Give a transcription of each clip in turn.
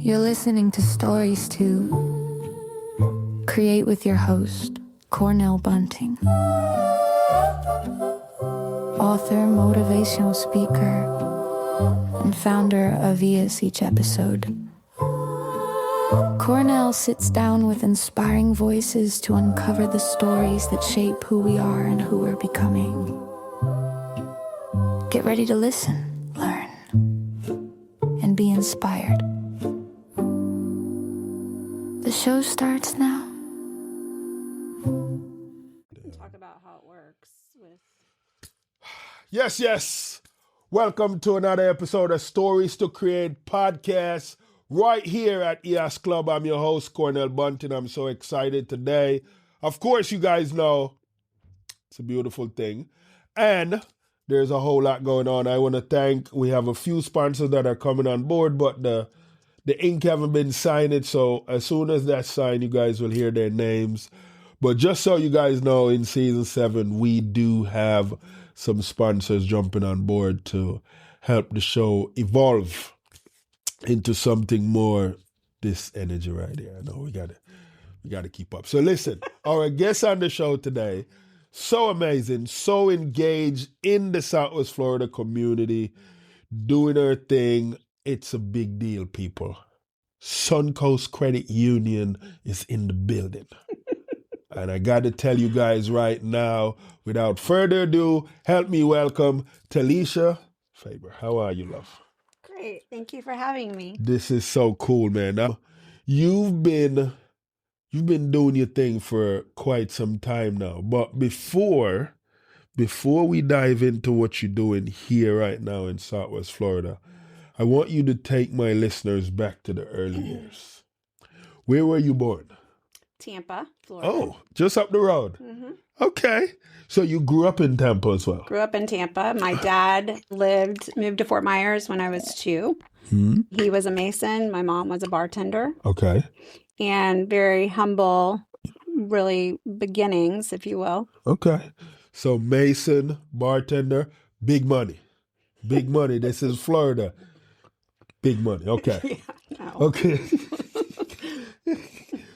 You're listening to Stories to Create with your host, Cornell Bunting. Author, motivational speaker, and founder of ES Each Episode. Cornell sits down with inspiring voices to uncover the stories that shape who we are and who we're becoming. Get ready to listen, learn, and be inspired. The show starts now. Talk about how it works with... Yes. Welcome to another episode of Stories to Create podcast right here at ES Club. I'm your host, Cornell Bunting. I'm so excited today. Of course, you guys know it's a beautiful thing. And there's a whole lot going on. I want to thank, we have a few sponsors that are coming on board, but the ink haven't been signed, so as soon as that's signed, you guys will hear their names. But just so you guys know, in season 7, we do have some sponsors jumping on board to help the show evolve into something more. This energy right here, I know we gotta keep up. So listen, our guest on the show today, so amazing, so engaged in the Southwest Florida community, doing her thing. It's a big deal, people. Suncoast Credit Union is in the building. And I got to tell you guys right now, without further ado, help me welcome Talisha Faber. How are you, love? Great. Thank you for having me. This is so cool, man. Now, you've been doing your thing for quite some time now. But before we dive into what you're doing here right now in Southwest Florida, I want you to take my listeners back to the early years. Where were you born? Tampa, Florida. Oh, just up the road. Mm-hmm. Okay. So you grew up in Tampa as well? Grew up in Tampa. My dad moved to Fort Myers when I was 2. Mm-hmm. He was a mason. My mom was a bartender. Okay. And very humble, really beginnings, if you will. Okay. So mason, bartender, big money. Big money. This is Florida. Big money. Okay. Yeah, no. Okay.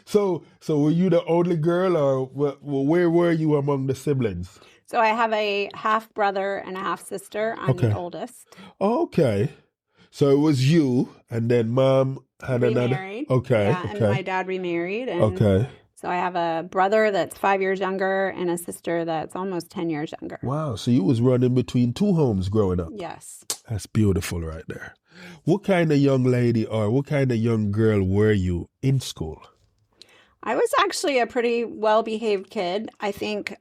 So were you the only girl, or where were you among the siblings? So I have a half brother and a half sister. I'm the oldest. Okay. So it was you, and then mom had remarried. Another. Okay. Yeah, okay. and my dad remarried. And okay. So I have a brother that's 5 years younger and a sister that's almost 10 years younger. Wow. So you was running between 2 homes growing up. Yes. That's beautiful right there. What kind of young lady or what kind of young girl were you in school? I was actually a pretty well-behaved kid. I think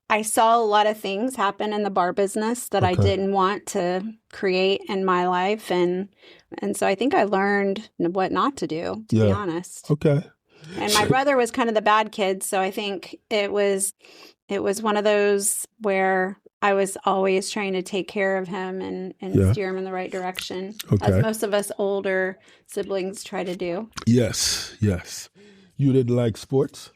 I saw a lot of things happen in the bar business that I didn't want to create in my life. And so I think I learned what not to do, to be honest. Okay. And my brother was kind of the bad kid. So I think it was one of those where I was always trying to take care of him and steer him in the right direction, as most of us older siblings try to do. Yes. You didn't like sports?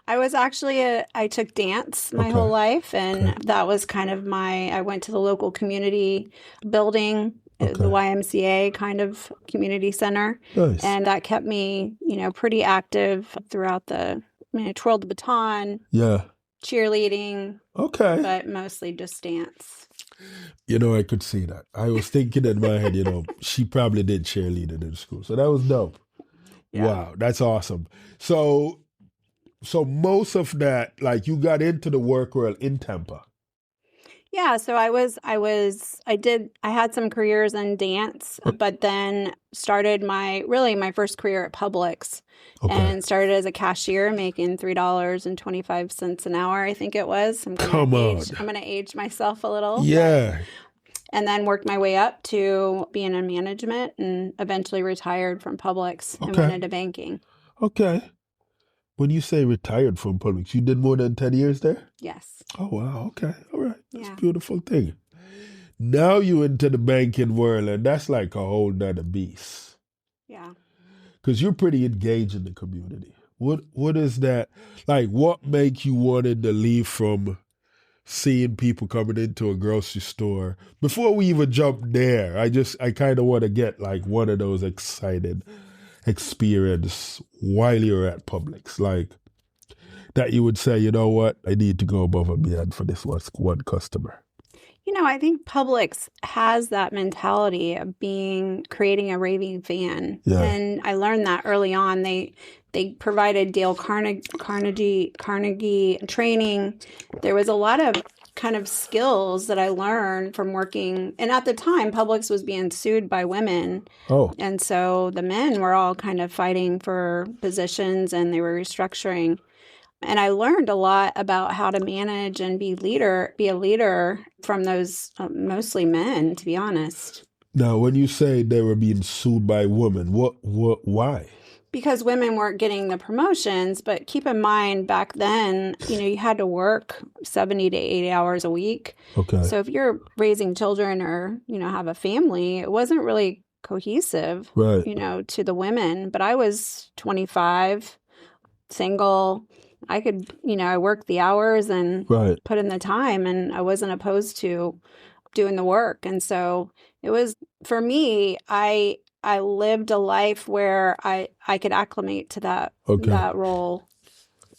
I was actually I took dance my whole life, and that was kind of I went to the local community building, the YMCA kind of community center. Nice. And that kept me, pretty active throughout I twirled the baton. Yeah. Cheerleading. Okay. But mostly just dance. I could see that. I was thinking in my head, she probably did cheerleading in school. So that was dope. Yeah. Wow, that's awesome. So most of that, like, you got into the work world in Tampa. Yeah, so I had some careers in dance, but then started my first career at Publix, and started as a cashier making $3.25 an hour, I think it was. I'm going to age myself a little. Yeah. And then worked my way up to being in management and eventually retired from Publix and went into banking. Okay. When you say retired from Publix, you did more than 10 years there? Yes. Oh, wow. Okay. All right. That's a beautiful thing. Now you into the banking world, and that's like a whole nother beast. Yeah. Because you're pretty engaged in the community. What is that? Like, what makes you wanted to leave from seeing people coming into a grocery store? Before we even jump there, I kind of want to get like one of those excited experience while you're at Publix? Like that you would say, you know what, I need to go above and beyond for this one customer. I think Publix has that mentality of creating a raving fan. Yeah. And I learned that early on. They provided Dale Carnegie training. There was a lot of kind of skills that I learned from working. And at the time, Publix was being sued by women. Oh. And so the men were all kind of fighting for positions, and they were restructuring. And I learned a lot about how to manage and be a leader from those mostly men, to be honest. Now, when you say they were being sued by women, why? Because women weren't getting the promotions. But keep in mind, back then, you had to work 70 to 80 hours a week. Okay. So if you're raising children or, have a family, it wasn't really cohesive, right, to the women. But I was 25, single. I could, I worked the hours and right, put in the time, and I wasn't opposed to doing the work. And so it was, for me, I lived a life where I could acclimate to that role.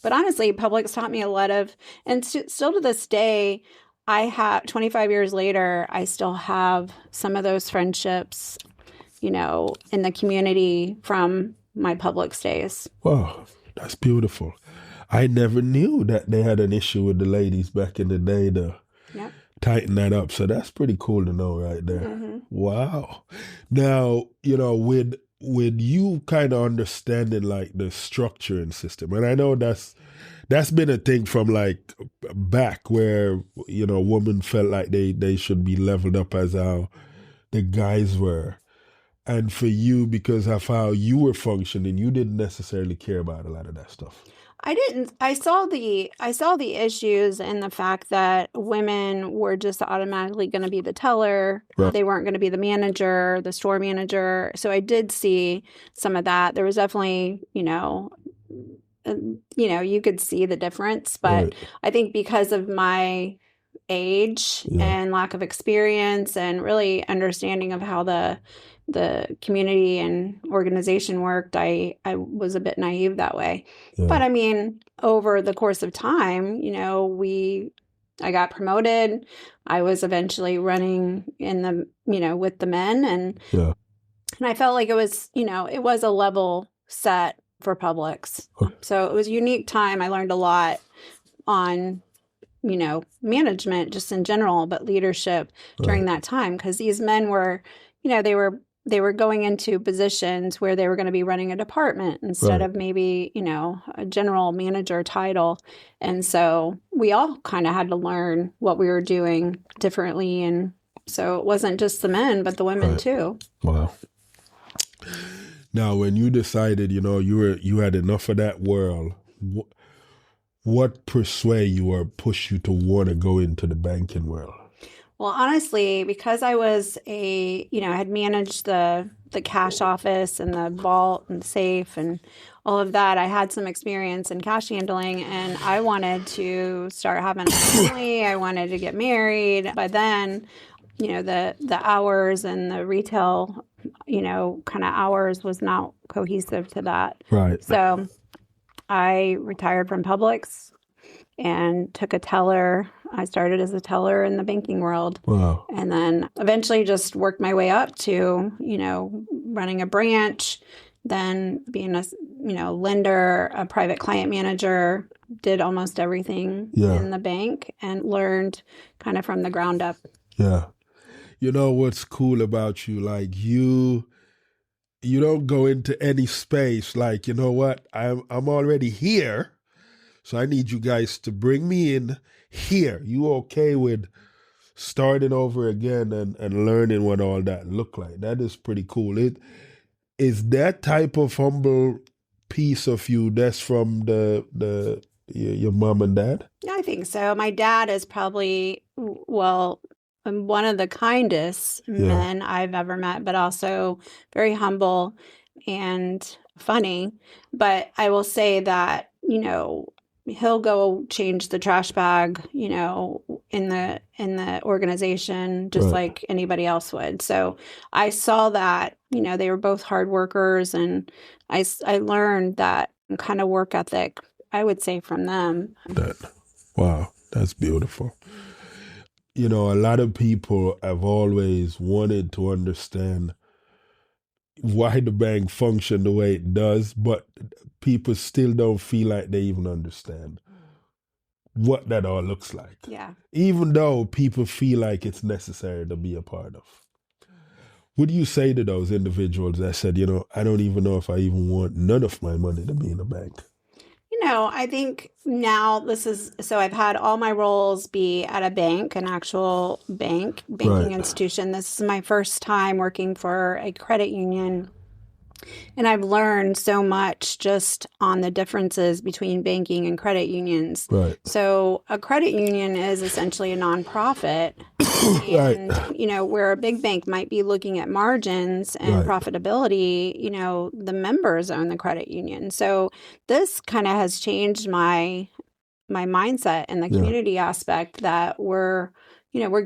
But honestly, Publix taught me a lot of, and still to this day, 25 years later, I still have some of those friendships, in the community from my Publix days. Wow, that's beautiful. I never knew that they had an issue with the ladies back in the day to tighten that up. So that's pretty cool to know right there. Mm-hmm. Wow. Now, with you kind of understanding like the structure and system, and I know that's been a thing from like back where, women felt like they should be leveled up as how the guys were. And for you, because of how you were functioning, you didn't necessarily care about a lot of that stuff. I didn't. I saw the issues in the fact that women were just automatically going to be the teller. Right. They weren't going to be the manager, the store manager. So I did see some of that. There was definitely, you could see the difference. But right. I think because of my age and lack of experience and really understanding of how the community and organization worked, I was a bit naive that way. Yeah. But I mean, over the course of time, I got promoted. I was eventually running in the, with the men, and I felt like it was, it was a level set for Publix. So it was a unique time. I learned a lot on, management just in general, but leadership during that time, because these men were, they were going into positions where they were going to be running a department instead of maybe, a general manager title. And so we all kind of had to learn what we were doing differently. And so it wasn't just the men, but the women too. Wow. Now, when you decided, you had enough of that world, what persuade you or push you to want to go into the banking world? Well, honestly, because I was I had managed the cash office and the vault and safe and all of that, I had some experience in cash handling, and I wanted to start having a family. I wanted to get married. By then, the hours and the retail, kind of hours was not cohesive to that. Right. So I retired from Publix and took a teller. I started as a teller in the banking world. Wow. And then eventually just worked my way up to, running a branch, then being a, lender, a private client manager, did almost everything in the bank and learned kind of from the ground up. Yeah. What's cool about you, like you don't go into any space like, what, I'm already here, so I need you guys to bring me in here. You okay with starting over again and learning what all that look like? That is pretty cool. It is that type of humble piece of you that's from your mom and dad? Yeah, I think so. My dad is probably, one of the kindest men I've ever met, but also very humble and funny. But I will say that, he'll go change the trash bag, you know, in the organization, just like anybody else would. So I saw that, you know, they were both hard workers, and I learned that kind of work ethic, I would say, from them. Wow, that's beautiful. You know, a lot of people have always wanted to understand why the bank functions the way it does, but people still don't feel like they even understand what that all looks like. Yeah. Even though people feel like it's necessary to be a part of. What do you say to those individuals that said, you know, I don't even know if I even want none of my money to be in a bank? You know, I think now so I've had all my roles be at a bank, an actual banking institution. This is my first time working for a credit union. And I've learned so much just on the differences between banking and credit unions. Right. So a credit union is essentially a nonprofit. And, you know, where a big bank might be looking at margins and profitability, you know, the members own the credit union. So this kind of has changed my mindset in the community aspect, that we're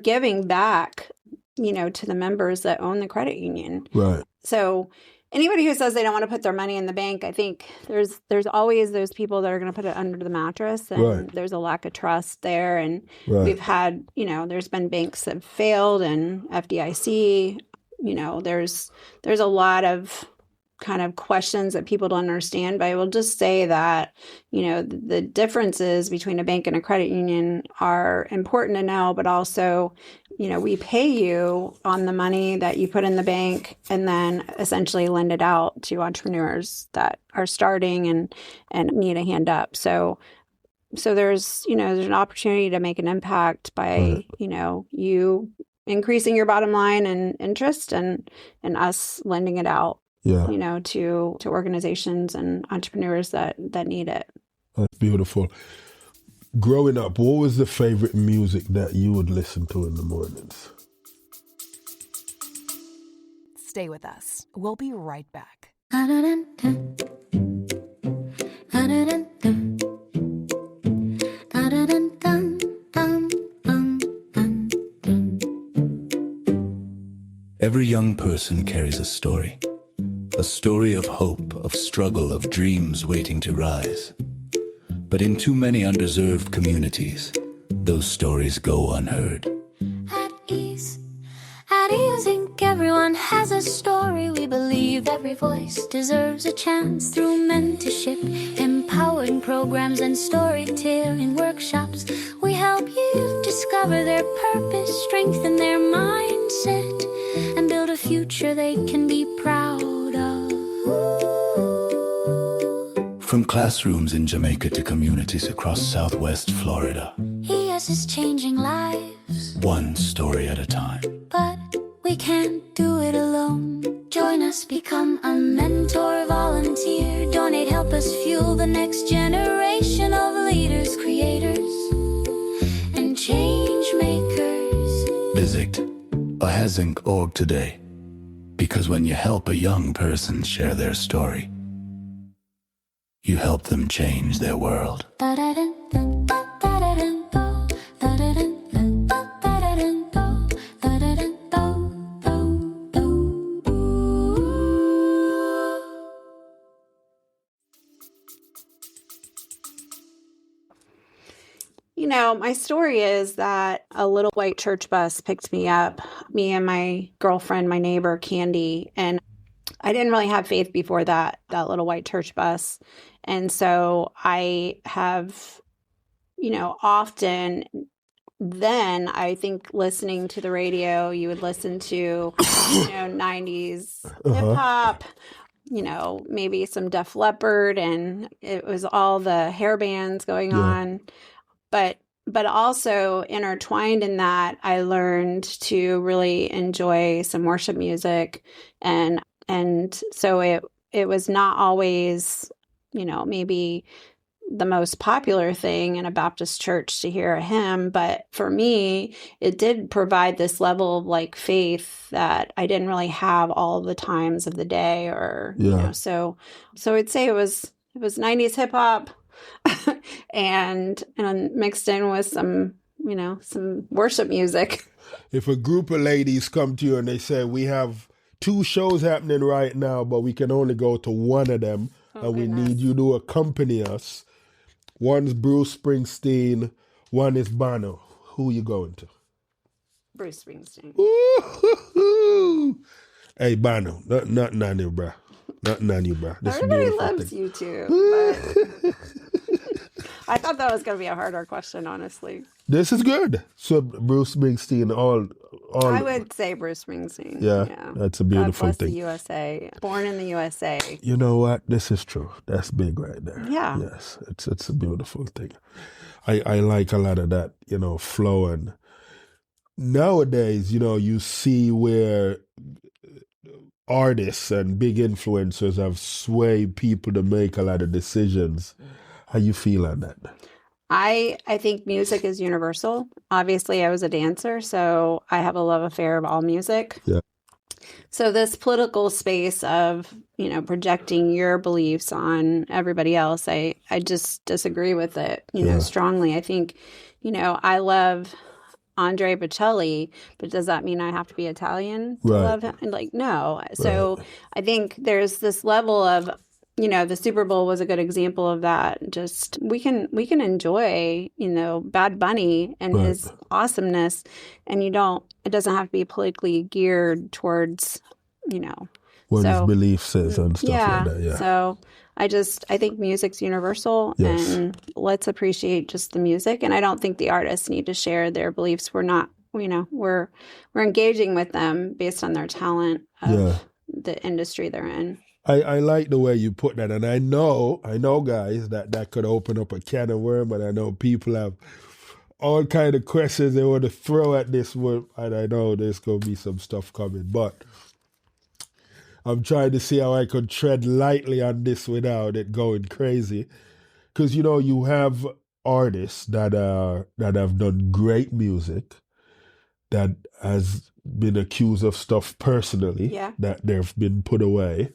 giving back, you know, to the members that own the credit union. Right. So anybody who says they don't want to put their money in the bank, I think there's always those people that are going to put it under the mattress, and there's a lack of trust there. And we've had, you know, there's been banks that have failed, and FDIC, you know, there's a lot of kind of questions that people don't understand. But I will just say that, you know, the differences between a bank and a credit union are important to know, but also, you know, we pay you on the money that you put in the bank and then essentially lend it out to entrepreneurs that are starting and need a hand up. So there's, you know, there's an opportunity to make an impact by, you know, you increasing your bottom line and interest, and us lending it out, you know, to organizations and entrepreneurs that need it. That's beautiful. Growing up, what was the favorite music that you would listen to in the mornings? Stay with us. We'll be right back. Every young person carries a story of hope, of struggle, of dreams waiting to rise. But in too many underserved communities, those stories go unheard. At ease, Inc. Everyone has a story. We believe every voice deserves a chance. Through mentorship, empowering programs, and storytelling workshops, we help youth discover their purpose, strengthen their mindset, and build a future they can be proud of. From classrooms in Jamaica to communities across Southwest Florida, ES is changing lives, one story at a time. but we can't do it alone. Join us, become a mentor, volunteer, donate, help us fuel the next generation of leaders, creators, and change makers. Visit ahas.org today, because when you help a young person share their story, you help them change their world. You know, my story is that a little white church bus picked me up, me and my girlfriend, my neighbor, Candy. And I didn't really have faith before that little white church bus. And so I have, you know, often then I think listening to the radio, you would listen to, you know, 90s hip hop, you know, maybe some Def Leppard, and it was all the hair bands going on. But also intertwined in that, I learned to really enjoy some worship music, and so it was not always, you know, maybe the most popular thing in a Baptist church to hear a hymn, but for me, it did provide this level of like faith that I didn't really have all the times of the day, or you know, so I'd say it was 90s hip hop, and mixed in with some, some worship music. If a group of ladies come to you and they say, we have 2 shows happening right now, but we can only go to one of them, and we need you to accompany us. One's Bruce Springsteen, one is Bono. Who are you going to? Bruce Springsteen. Ooh. Hey, Bono, nothing on you, bruh. Nothing on you, bruh. This Everybody loves you too. But I thought that was going to be a harder question, honestly. This is good. So Bruce Springsteen, all. I would say Bruce Springsteen. Yeah, that's a beautiful God bless thing. the USA. Born in the USA. You know what? This is true. That's big right there. Yeah. Yes, it's a beautiful thing. I like a lot of that, flow. And nowadays, you see where artists and big influencers have swayed people to make a lot of decisions. How you feel on that? I think music is universal. Obviously, I was a dancer, so I have a love affair of all music. Yeah. So this political space of, projecting your beliefs on everybody else, I just disagree with it, strongly. I think, I love Andre Bocelli, but does that mean I have to be Italian to love him? Like, no. So I think there's this level of, the Super Bowl was a good example of that. Just we can enjoy, Bad Bunny and his awesomeness, and it doesn't have to be politically geared towards, what his belief says and stuff like that. Yeah. So I think music's universal, and let's appreciate just the music. And I don't think the artists need to share their beliefs. We're not, we're engaging with them based on their talent of the industry they're in. I like the way you put that, and I know, guys, that could open up a can of worms, and I know people have all kind of questions they want to throw at this one, and I know there's going to be some stuff coming, but I'm trying to see how I could tread lightly on this without it going crazy, because you have artists that have done great music that has been accused of stuff personally that they've been put away.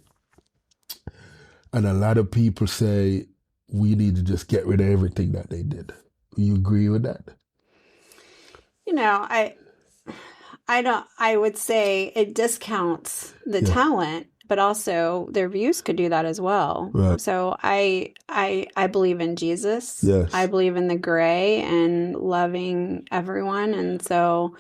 And a lot of people say we need to just get rid of everything that they did. Do you agree with that? I would say it discounts the talent, but also their views could do that as well. Right. So I believe in Jesus. Yes. I believe in the gray and loving everyone. And so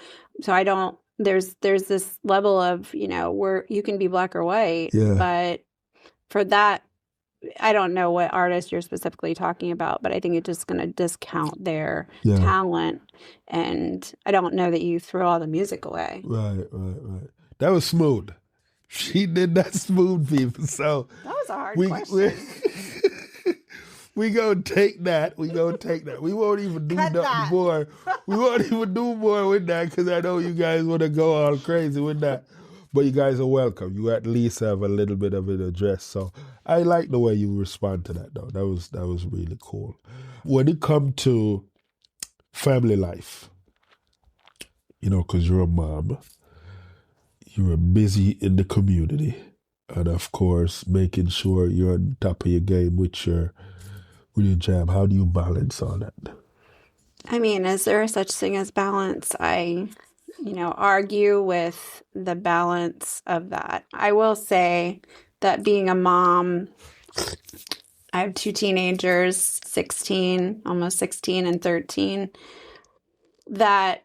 I don't, there's this level of, where you can be black or white, but for that, I don't know what artist you're specifically talking about, but I think it's just going to discount their talent. And I don't know that you throw all the music away. Right. That was smooth. She did that smooth, people. So that was a hard question. We gonna take that. We won't even do nothing more. We won't even do more with that because I know you guys want to go all crazy with that. But you guys are welcome. You at least have a little bit of an address. So I like the way you respond to that, though. That was really cool. When it comes to family life, because you're a mom, you're busy in the community, and of course, making sure you're on top of your game with your job. How do you balance all that? I mean, is there such thing as balance? I argue with the balance of that. I will say that being a mom, I have 2 teenagers, almost 16 and 13, that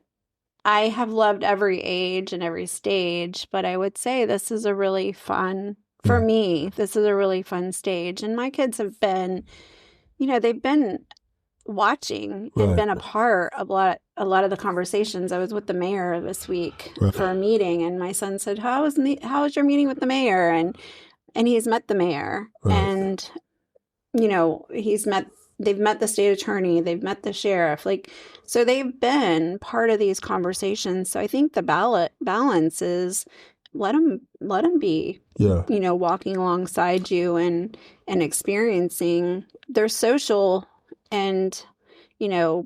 I have loved every age and every stage, but I would say this is a really fun, for me, this is a really fun stage. And my kids have been, they've been watching and been a part of a lot of the conversations. I was with the mayor this week for a meeting, and my son said, how was your meeting with the mayor? And he's met the mayor, and they've met the state attorney, they've met the sheriff, so they've been part of these conversations. So I think the balance is let them be, walking alongside you and experiencing their social and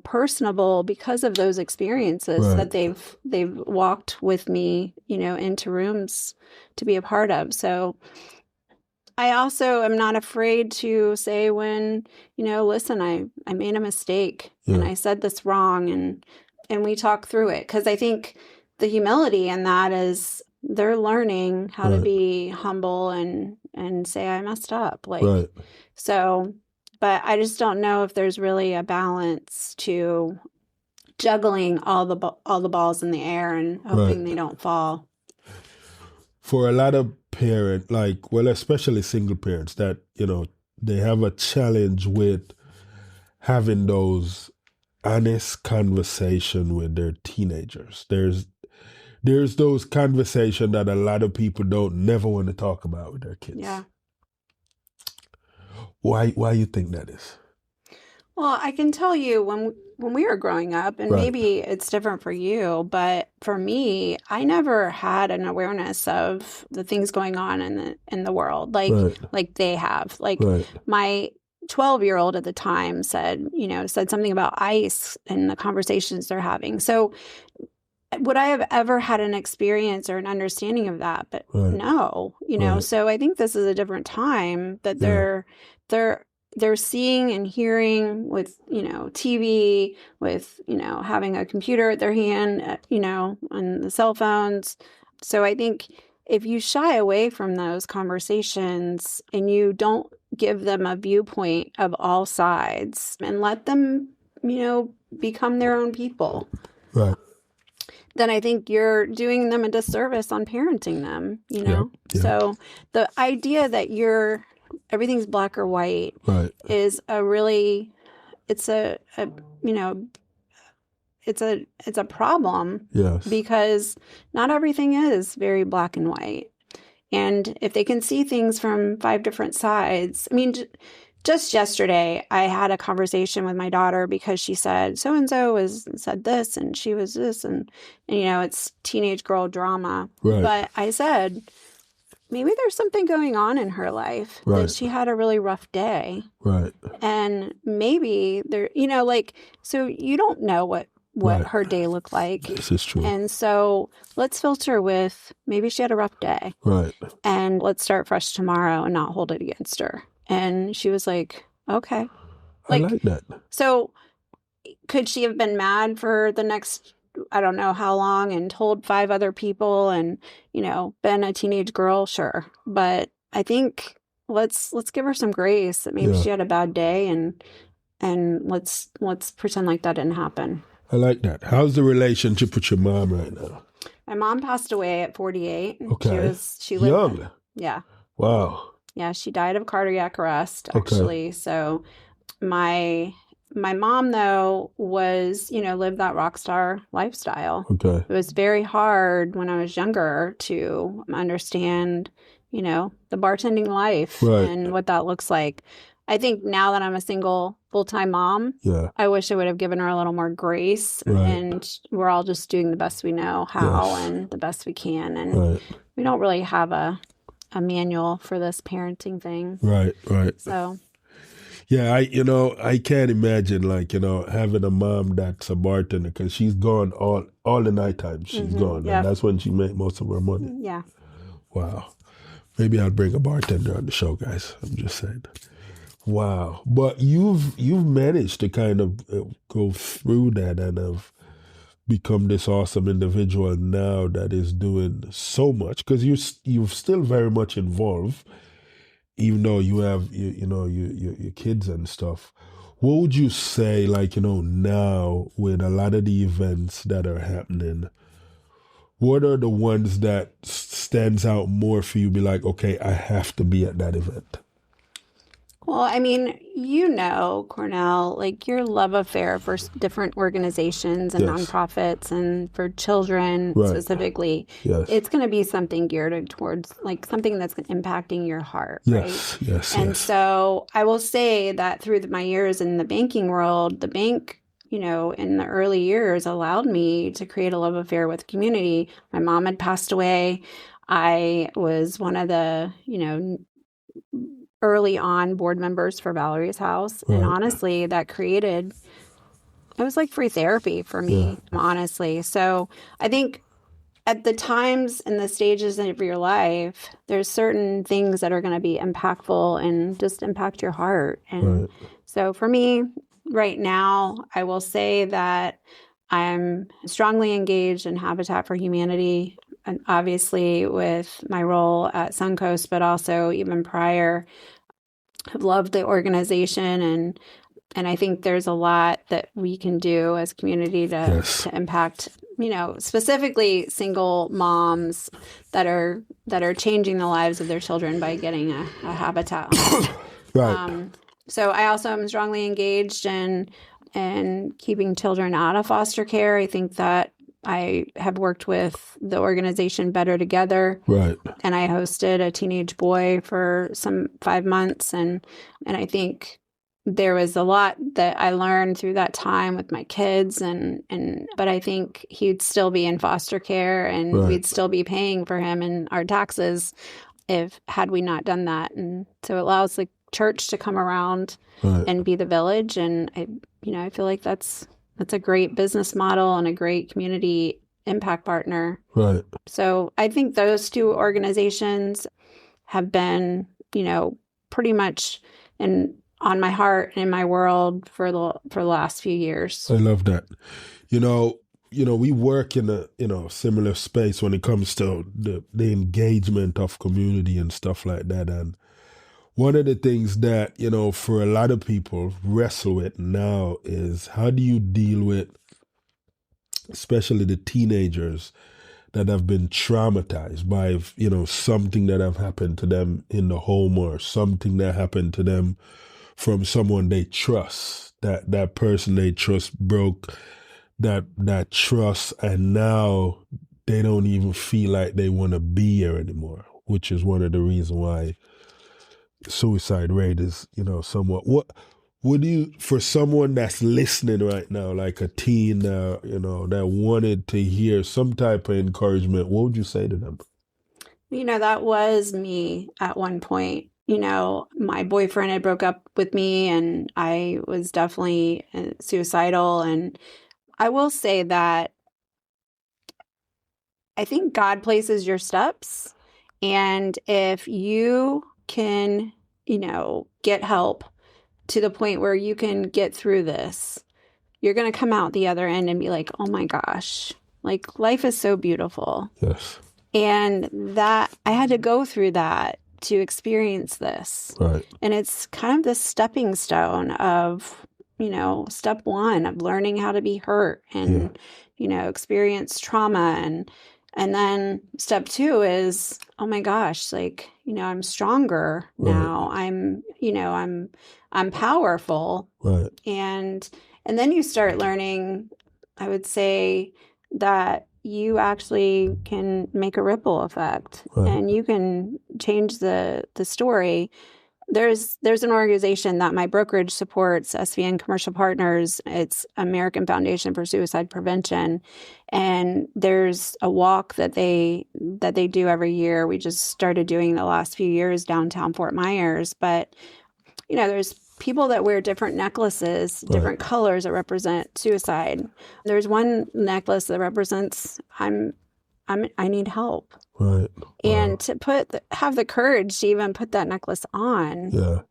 personable because of those experiences that they've walked with me into rooms to be a part of. So I also am not afraid to say when, listen, I made a mistake and I said this wrong, and we talk through it. Because I think the humility in that is they're learning how to be humble and say, I messed up. So, but I just don't know if there's really a balance to juggling all the balls in the air and hoping they don't fall. For a lot of parents, especially single parents, that, they have a challenge with having those honest conversation with their teenagers. There's those conversations that a lot of people never want to talk about with their kids. Yeah. Why you think that is? Well, I can tell you when we were growing up, and maybe it's different for you, but for me, I never had an awareness of the things going on in the world like they have. My 12-year-old at the time said something about ICE and the conversations they're having. So would I have ever had an experience or an understanding of that? But no, so I think this is a different time that they're seeing and hearing with, TV, with, having a computer at their hand, and the cell phones. So I think if you shy away from those conversations and you don't give them a viewpoint of all sides and let them, become their own people, then I think you're doing them a disservice on parenting them, So the idea that everything's black or white is it's a problem. Yes. Because not everything is very black and white. And if they can see things from 5 different sides, just yesterday, I had a conversation with my daughter because she said, so-and-so said this and she was this and it's teenage girl drama. But I said, maybe there's something going on in her life that she had a really rough day. And maybe so you don't know what her day looked like. This is true. And so let's filter with maybe she had a rough day. And let's start fresh tomorrow and not hold it against her. And she was like, okay. I like that. So could she have been mad for the next, I don't know how long, and told 5 other people and, been a teenage girl? Sure. But I think let's give her some grace that maybe she had a bad day and let's pretend like that didn't happen. I like that. How's the relationship with your mom right now? My mom passed away at 48. Okay. She lived young. Yeah. Wow. Yeah, she died of cardiac arrest, actually. Okay. So my mom, though, was, lived that rock star lifestyle. Okay. It was very hard when I was younger to understand, the bartending life and what that looks like. I think now that I'm a single full-time mom, I wish I would have given her a little more grace. And we're all just doing the best we know how and the best we can. And we don't really have a manual for this parenting thing. Right. So. Yeah, I can't imagine having a mom that's a bartender because she's gone all the night time. She's gone. Yep. And that's when she made most of her money. Yeah. Wow. Maybe I'll bring a bartender on the show, guys. I'm just saying. Wow. But you've managed to kind of go through that and have become this awesome individual now that is doing so much because you're still very much involved, even though you have your kids and stuff. What would you say, now with a lot of the events that are happening, what are the ones that stands out more for you? Be like, okay, I have to be at that event. Well, Cornell, your love affair for different organizations and nonprofits and for children specifically, it's going to be something geared towards something that's impacting your heart, right? Yes. And so I will say that through my years in the banking world, the bank, in the early years allowed me to create a love affair with the community. My mom had passed away. I was one of the, early on board members for Valerie's House. And honestly, it was like free therapy for me, honestly. So I think at the times and the stages of your life, there's certain things that are going to be impactful and just impact your heart. And so for me right now, I will say that I'm strongly engaged in Habitat for Humanity, and obviously with my role at Suncoast, but also even prior, I've loved the organization, and I think there's a lot that we can do as a community to impact, specifically single moms that are changing the lives of their children by getting a habitat home. Right. So I also am strongly engaged in keeping children out of foster care. I think that I have worked with the organization Better Together. Right. And I hosted a teenage boy for 5 months. And I think there was a lot that I learned through that time with my kids. But I think he'd still be in foster care, and we'd still be paying for him in our taxes had we not done that. And so it allows the church to come around and be the village. And I feel like that's a great business model and a great community impact partner. Right. So I think those two organizations have been, pretty much on my heart and in my world for the last few years. I love that. We work in a similar space when it comes to the engagement of community and stuff like that. And one of the things that, for a lot of people wrestle with now is how do you deal with, especially the teenagers that have been traumatized by, something that have happened to them in the home, or something that happened to them from someone they trust, that person they trust broke that trust, and now they don't even feel like they want to be here anymore, which is one of the reasons why suicide rate is, somewhat. What would you, for someone that's listening right now, like a teen, that wanted to hear some type of encouragement, what would you say to them? That was me at one point. My boyfriend had broke up with me, and I was definitely suicidal. And I will say that I think God places your steps. And if you can, get help to the point where you can get through this, you're going to come out the other end and be like, oh my gosh, like life is so beautiful. Yes. And that I had to go through that to experience this. Right. And it's kind of the stepping stone of, step one of learning how to be hurt and, experience trauma. And then step two is, oh my gosh, like, I'm stronger now. I'm powerful. Right. And then you start learning, I would say, that you actually can make a ripple effect, and you can change the story. There's an organization that my brokerage supports, SVN Commercial Partners. It's American Foundation for Suicide Prevention, and there's a walk that they do every year. We just started doing the last few years downtown Fort Myers, but there's people that wear different necklaces, different colors that represent suicide. There's one necklace that represents I need help. Right. And to have the courage to even put that necklace on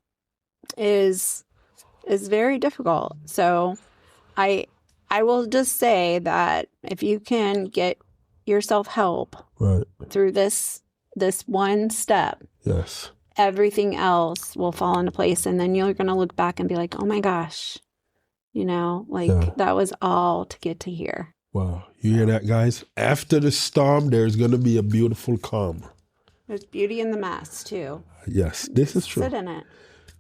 is very difficult. So I will just say that if you can get yourself help through this one step, yes, everything else will fall into place. And then you're going to look back and be like, oh my gosh, that was all to get to here. Wow. You hear that, guys? After the storm, there's going to be a beautiful calm. There's beauty in the mess, too. Yes, this is true. Sit in it.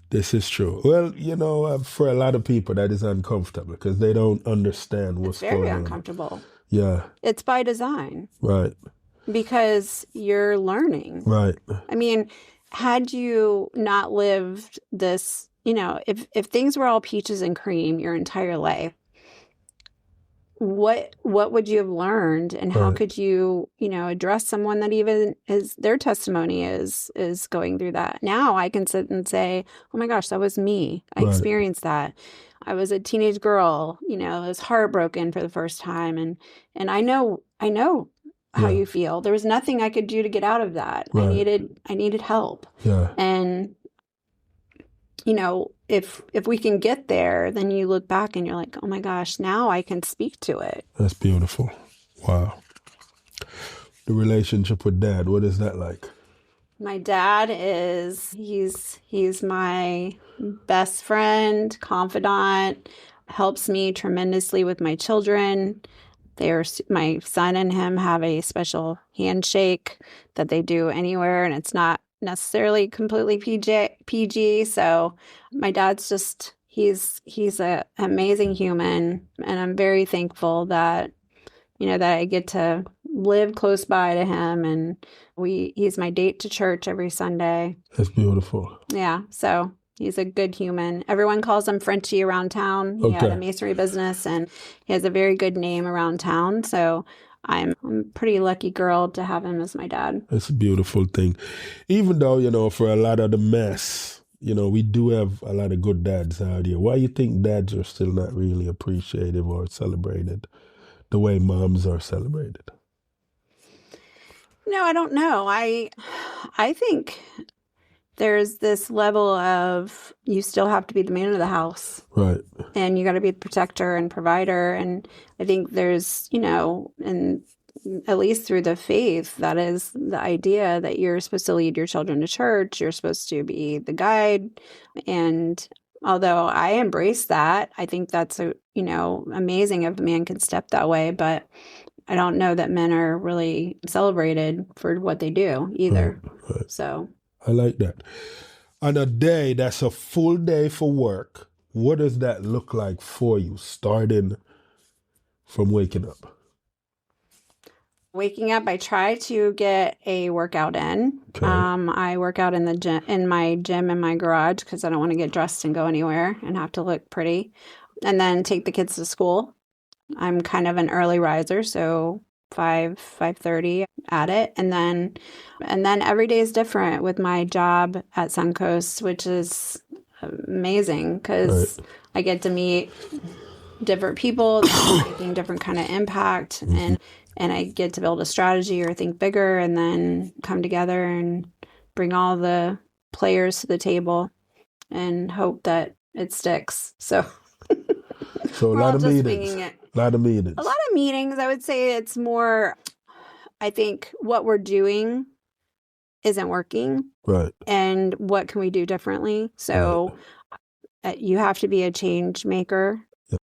This is true. Well, for a lot of people, that is uncomfortable because they don't understand what's going on. It's very uncomfortable. Yeah. It's by design. Right. Because you're learning. Right. I mean, had you not lived this, if things were all peaches and cream your entire life, what would you have learned, and how could you, address someone that even their testimony is going through that? Now I can sit and say, oh my gosh, that was me. I experienced that. I was a teenage girl, I was heartbroken for the first time. And I know how you feel. There was nothing I could do to get out of that. Right. I needed help. Yeah. And you know, if we can get there, then you look back and you're like, oh my gosh, now I can speak to it. That's beautiful. Wow. The relationship with Dad, what is that like? My dad he's my best friend, confidant, helps me tremendously with my children. My son and him have a special handshake that they do anywhere, and it's not necessarily completely PG. So my dad's just, he's an amazing human, and I'm very thankful that, you know, that I get to live close by to him, and he's my date to church every Sunday. That's beautiful. Yeah. So he's a good human. Everyone calls him Frenchie around town. He had a masonry business, and he has a very good name around town. So I'm a pretty lucky girl to have him as my dad. It's a beautiful thing. Even though, you know, for a lot of the mess, you know, we do have a lot of good dads out here. Why you think dads are still not really appreciated or celebrated the way moms are celebrated? No, I don't know. I think there's this level of you still have to be the man of the house. Right. And you got to be the protector and provider. And I think there's, you know, and at least through the faith, that is the idea that you're supposed to lead your children to church. You're supposed to be the guide. And although I embrace that, I think that's, amazing if a man can step that way. But I don't know that men are really celebrated for what they do either. Right. So I like that. On a day that's a full day for work, what does that look like for you, starting from waking up? Waking up, I try to get a workout in. Okay. I work out in my gym in my garage because I don't want to get dressed and go anywhere and have to look pretty. And then take the kids to school. I'm kind of an early riser, so 5:30 at it. And then every day is different with my job at Suncoast, which is amazing because I get to meet different people making different kind of impact, and I get to build a strategy or think bigger, and then come together and bring all the players to the table and hope that it sticks. So a lot of meetings. A lot of meetings. I would say it's more, I think what we're doing isn't working. Right. And what can we do differently? So you have to be a change maker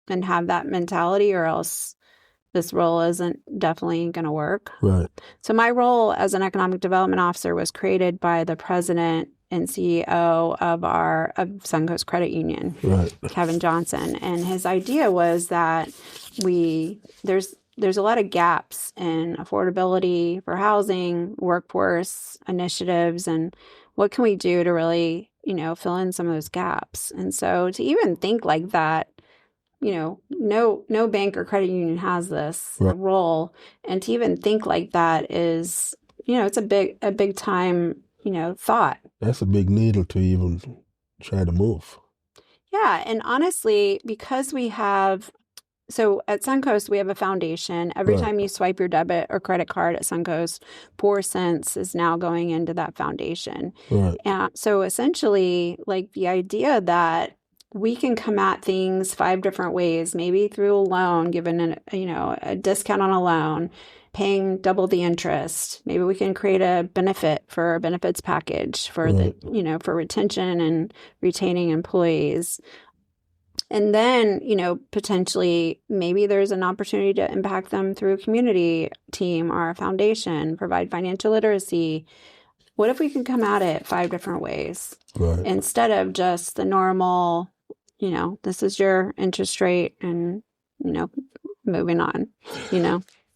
and have that mentality, or else this role isn't definitely going to work. Right. So my role as an economic development officer was created by the president and CEO of Suncoast Credit Union, Kevin Johnson. And his idea was that there's a lot of gaps in affordability for housing, workforce initiatives, and what can we do to really, fill in some of those gaps. And so to even think like that, no bank or credit union has this role. And to even think like that is, it's a big time, thought. That's a big needle to even try to move. Yeah. And honestly, because so at Suncoast, we have a foundation. Every time you swipe your debit or credit card at Suncoast, 4 cents is now going into that foundation. Right. And so essentially, like the idea that we can come at things 5 different ways, maybe through a loan, given a discount on a loan, paying double the interest. Maybe we can create a benefit for a benefits package for for retention and retaining employees. And then, potentially maybe there's an opportunity to impact them through a community team or a foundation, provide financial literacy. What if we can come at it 5 different ways instead of just the normal, this is your interest rate and, moving on,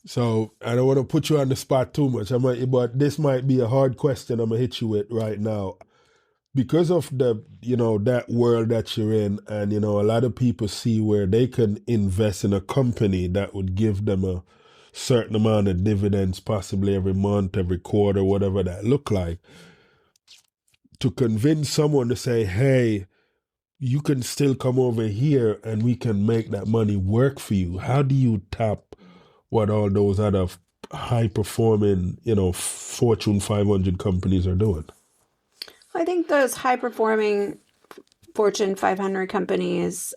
So I don't want to put you on the spot too much, but this might be a hard question I'm going to hit you with right now. Because of the, that world that you're in, and, a lot of people see where they can invest in a company that would give them a certain amount of dividends, possibly every month, every quarter, whatever that look like. To convince someone to say, hey, you can still come over here and we can make that money work for you. How do you tap what all those other high-performing, Fortune 500 companies are doing? I think those high-performing Fortune 500 companies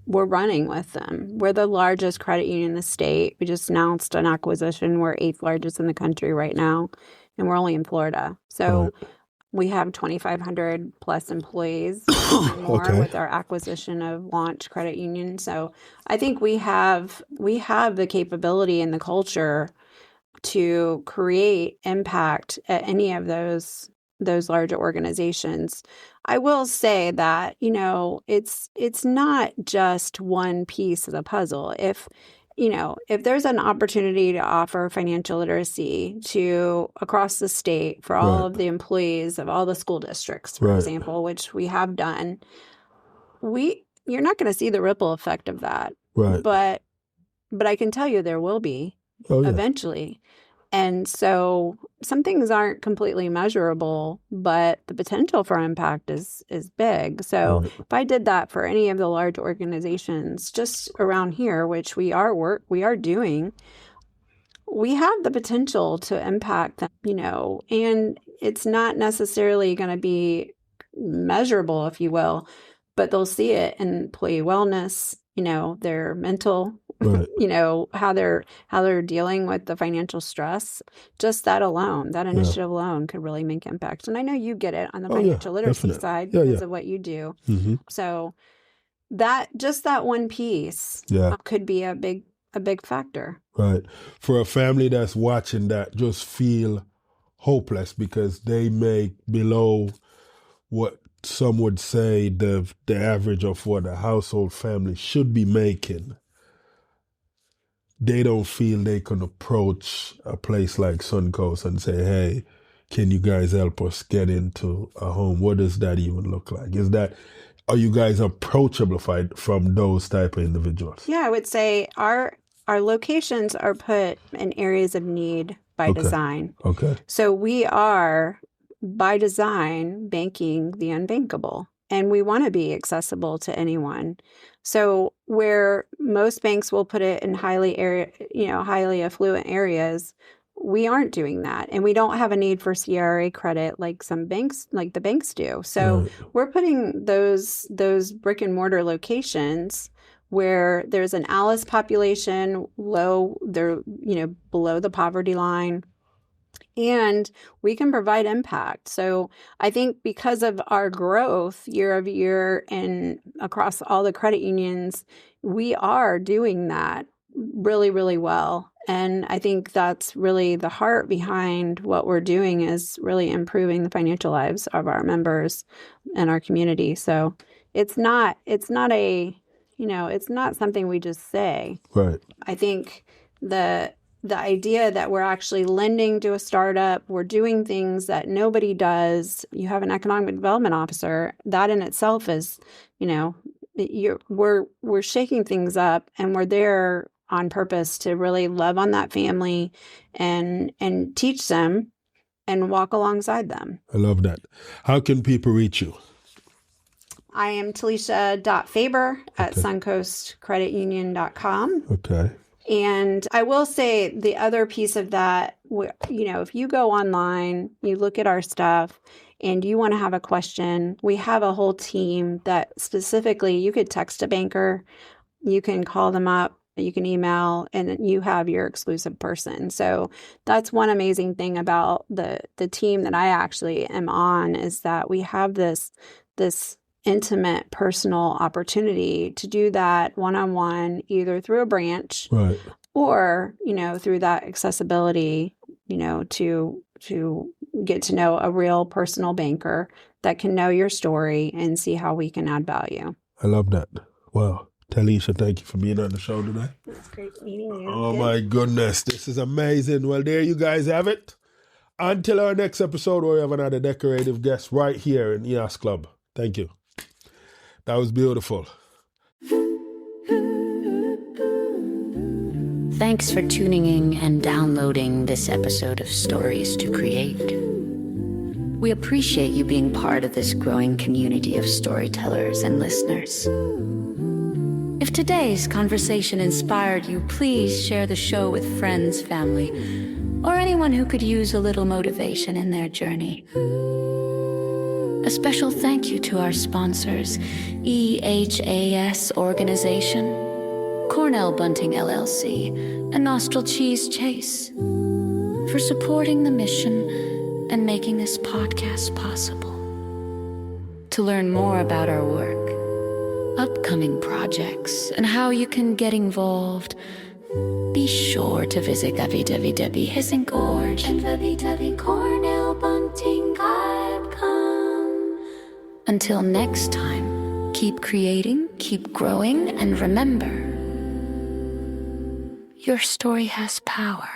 we're running with them. We're the largest credit union in the state. We just announced an acquisition. We're 8th largest in the country right now, and we're only in Florida. So we have 2,500 plus employees and more with our acquisition of Launch Credit Union. So I think we have the capability and the culture to create impact at any of those larger organizations. I will say that, it's not just one piece of the puzzle. If there's an opportunity to offer financial literacy to across the state for all of the employees of all the school districts, for example, which we have done, you're not going to see the ripple effect of that. Right. But I can tell you there will be eventually. And so some things aren't completely measurable, but the potential for impact is big. So if I did that for any of the large organizations just around here, which we are doing, we have the potential to impact them, and it's not necessarily going to be measurable, if you will, but they'll see it in employee wellness, their mental, how they're dealing with the financial stress. Just that alone, that initiative alone could really make impact. And I know you get it on the financial literacy side because of what you do. Mm-hmm. So that one piece could be a big factor. Right. For a family that's watching that just feel hopeless because they make below what some would say the average of what a household family should be making, they don't feel they can approach a place like Suncoast and say, hey, can you guys help us get into a home? What does that even look like? Are you guys approachable from those type of individuals? Yeah, I would say our locations are put in areas of need by design. Okay. So we are, by design, banking the unbankable. And we want to be accessible to anyone. So where most banks will put it in highly affluent areas, we aren't doing that. And we don't have a need for CRA credit like some banks, like the banks do. So we're putting those brick and mortar locations where there's an ALICE population below the poverty line. And we can provide impact. So I think because of our growth year over year and across all the credit unions, we are doing that really, really well. And I think that's really the heart behind what we're doing is really improving the financial lives of our members and our community. So it's not something we just say. Right. I think the idea that we're actually lending to a startup, we're doing things that nobody does. You have an economic development officer. That in itself is, we're shaking things up, and we're there on purpose to really love on that family and teach them and walk alongside them. I love that. How can people reach you? I am Talisha.Faber at suncoastcreditunion.com. Okay. And I will say the other piece of that, if you go online, you look at our stuff and you want to have a question, we have a whole team that specifically you could text a banker, you can call them up, you can email, and you have your exclusive person. So that's one amazing thing about the team that I actually am on is that we have this intimate, personal opportunity to do that one-on-one, either through a branch or, through that accessibility, to get to know a real personal banker that can know your story and see how we can add value. I love that. Wow. Talisha, thank you for being on the show today. It's great meeting you. Oh, my goodness. This is amazing. Well, there you guys have it. Until our next episode, where we have another decorative guest right here in EOS Club. Thank you. That was beautiful. Thanks for tuning in and downloading this episode of Stories to Create. We appreciate you being part of this growing community of storytellers and listeners. If today's conversation inspired you, please share the show with friends, family, or anyone who could use a little motivation in their journey. A special thank you to our sponsors, EHAS Organization, Cornell Bunting LLC, and Nostril Cheese Chase for supporting the mission and making this podcast possible. To learn more about our work, upcoming projects, and how you can get involved, be sure to visit www.hissinggorge and www.cornellbunting.com. Until next time, keep creating, keep growing, and remember, your story has power.